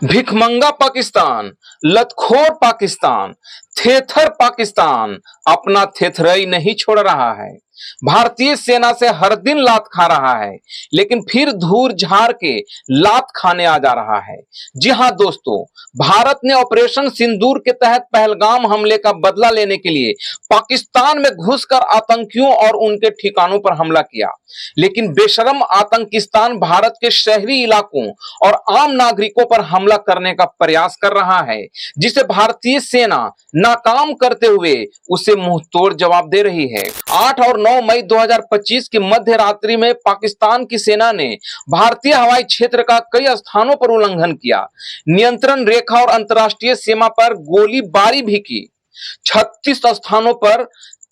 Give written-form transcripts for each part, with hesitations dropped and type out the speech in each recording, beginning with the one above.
भिखमंगा पाकिस्तान, लतखोर पाकिस्तान, थेथर पाकिस्तान अपना थेथरई नहीं छोड़ रहा है। भारतीय सेना से हर दिन लात खा रहा है, लेकिन फिर धूर झाड़ के लात खाने आ जा रहा है। जी हां दोस्तों, भारत ने ऑपरेशन सिंदूर के तहत पहलगाम हमले का बदला लेने के लिए पाकिस्तान में घुसकर आतंकियों और उनके ठिकानों पर हमला किया, लेकिन बेशरम आतंकिस्तान भारत के शहरी इलाकों और आम नागरिकों पर हमला करने का प्रयास कर रहा है, जिसे भारतीय सेना नाकाम करते हुए उसे मुंहतोड़ जवाब दे रही है। 8 और 9 मई 2025 की मध्य रात्रि में पाकिस्तान की सेना ने भारतीय हवाई क्षेत्र का कई स्थानों पर उल्लंघन किया, नियंत्रण रेखा और अंतर्राष्ट्रीय सीमा पर गोलीबारी भी की। 36 स्थानों पर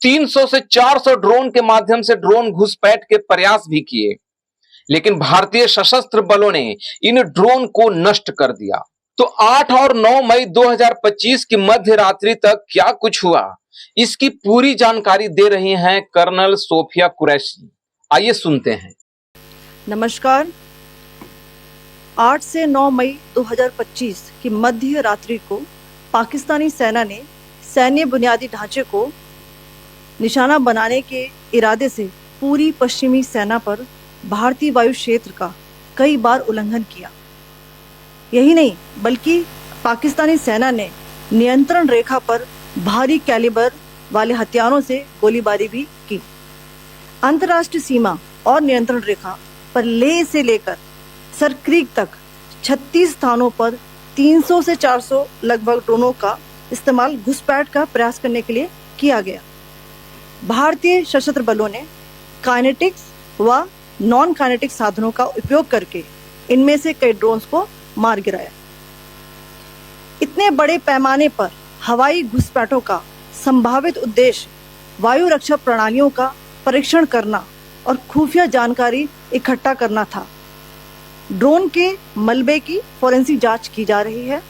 300 से 400 ड्रोन के माध्यम से ड्रोन घुसपैठ के प्रयास भी किए, लेकिन भारतीय सशस्त्र बलों ने इन ड्रोन को नष्ट कर दिया। तो 8 और 9 मई 2025 की मध्य रात्रि तक क्या कुछ हुआ, इसकी पूरी जानकारी दे रही हैं कर्नल सोफिया कुरैशी। आइए सुनते हैं। नमस्कार। 8 से 9 मई 2025 की मध्य रात्रि को पाकिस्तानी सेना ने सैन्य बुनियादी ढांचे को निशाना बनाने के इरादे से पूरी पश्चिमी सेना पर भारतीय वायु क्षेत्र का कई बार उल्लंघन किया। यही नहीं, बल्कि पाकिस्तानी सेना ने नियंत्रण रेखा पर भारी कैलिबर वाले हथियारों से गोलीबारी भी की। अंतर्राष्ट्रीय सीमा और नियंत्रण रेखा पर लेह से लेकर सरक्रीक तक 36 स्थानों पर 300 से 400 लगभग ड्रोनों का इस्तेमाल घुसपैठ का प्रयास करने के लिए किया गया। भारतीय सशस्त्र बलों ने काइनेटिक्स व नॉन काइनेटिक साधनों का उपयोग करके इनमें से कई ड्रोन्स को मार गिराया। इतने बड़े पैमाने पर हवाई घुसपैठों का संभावित उद्देश्य वायु रक्षा प्रणालियों का परीक्षण करना और खुफिया जानकारी इकट्ठा करना था। ड्रोन के मलबे की फोरेंसिक जांच की जा रही है।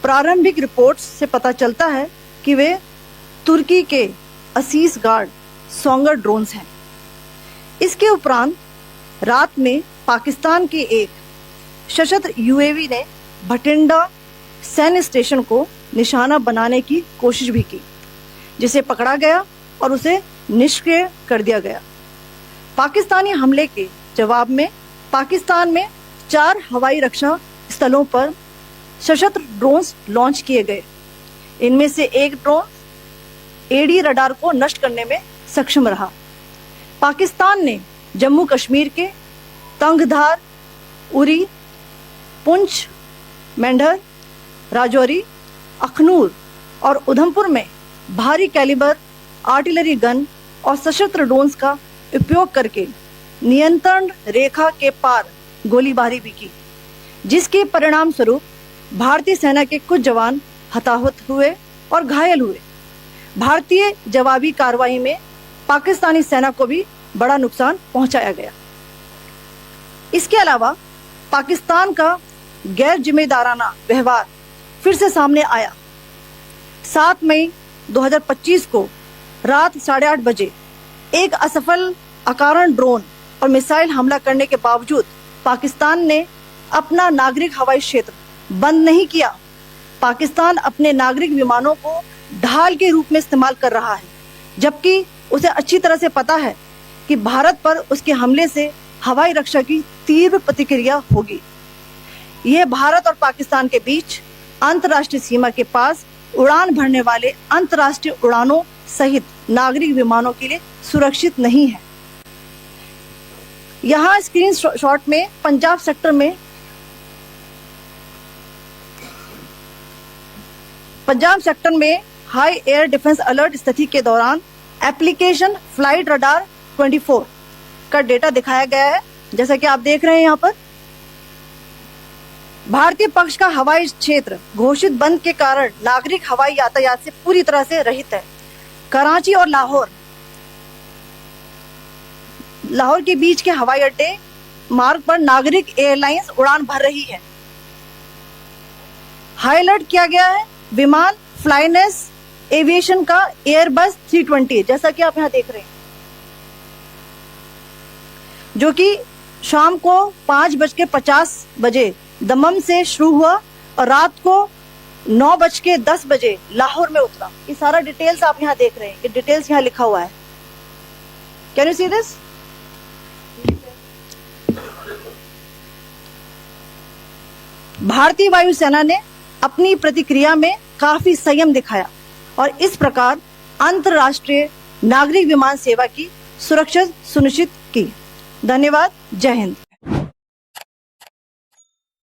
प्रारंभिक रिपोर्ट्स से पता चलता है कि वे तुर्की के असीस गार्ड सोंगर ड्रोन्स हैं। इसके उपरांत रात में पाकिस्तान के एक सशस्त्र यूएवी ने भटिंडा सैन्य स्टेशन को निशाना बनाने की कोशिश भी की, जिसे पकड़ा गया और उसे निष्क्रिय कर दिया गया। पाकिस्तानी हमले के जवाब में पाकिस्तान में 4 हवाई रक्षा स्थलों पर सशस्त्र ड्रोन्स लॉन्च किए गए। इनमें से एक ड्रोन एडी रडार को नष्ट करने में सक्षम रहा। पाकिस्तान ने जम्मू कश्मीर के तंगधार, उरी, पुंछ, मेंढर, राजौरी, अखनूर और उधमपुर में भारी कैलिबर आर्टिलरी गन और सशस्त्र ड्रोन्स का उपयोग करके नियंत्रण रेखा के पार गोलीबारी भी की, जिसके परिणाम स्वरूप भारतीय सेना के कुछ जवान हताहत हुए और घायल हुए। भारतीय जवाबी कार्रवाई में पाकिस्तानी सेना को भी बड़ा नुकसान पहुंचाया गया। इसके अलावा पाकिस्तान का गैर जिम्मेदाराना व्यवहार फिर से सामने आया। 7 मई 2025 को रात 8:30 बजे एक असफल अकारण ड्रोन और मिसाइल हमला करने के बावजूद पाकिस्तान ने अपना नागरिक हवाई क्षेत्र बंद नहीं किया। पाकिस्तान अपने नागरिक विमानों को ढाल के रूप में इस्तेमाल कर रहा है, जबकि उसे अच्छी तरह से पता है कि भारत पर उसके हमले से हवाई रक्षा की तीव्र प्रतिक्रिया होगी। यह भारत और पाकिस्तान के बीच अंतर्राष्ट्रीय सीमा के पास उड़ान भरने वाले अंतर्राष्ट्रीय उड़ानों सहित नागरिक विमानों के लिए सुरक्षित नहीं है। यहाँ स्क्रीन शॉट में पंजाब सेक्टर में हाई एयर डिफेंस अलर्ट स्थिति के दौरान एप्लीकेशन फ्लाइट रडार 24 का डेटा दिखाया गया है। जैसा कि आप देख रहे हैं, यहाँ पर भारतीय पक्ष का हवाई क्षेत्र घोषित बंद के कारण नागरिक हवाई यातायात से पूरी तरह से रहित है। कराची और लाहौर के बीच के हवाई अड्डे मार्ग पर नागरिक एयरलाइंस उड़ान भर रही है। हाई अलर्ट किया गया है विमान फ्लाइनेस एविएशन का एयरबस 320, जैसा कि आप यहाँ देख रहे हैं, जो कि शाम को 5:50 बजे दमम से शुरू हुआ और रात को 9:10 लाहौर में उतरा। ये सारा डिटेल्स आप यहाँ देख रहे हैं, ये डिटेल्स यहाँ लिखा हुआ है। Can you see this? भारतीय वायुसेना ने अपनी प्रतिक्रिया में काफी संयम दिखाया और इस प्रकार अंतरराष्ट्रीय नागरिक विमान सेवा की सुरक्षा सुनिश्चित की। धन्यवाद। जय हिंद।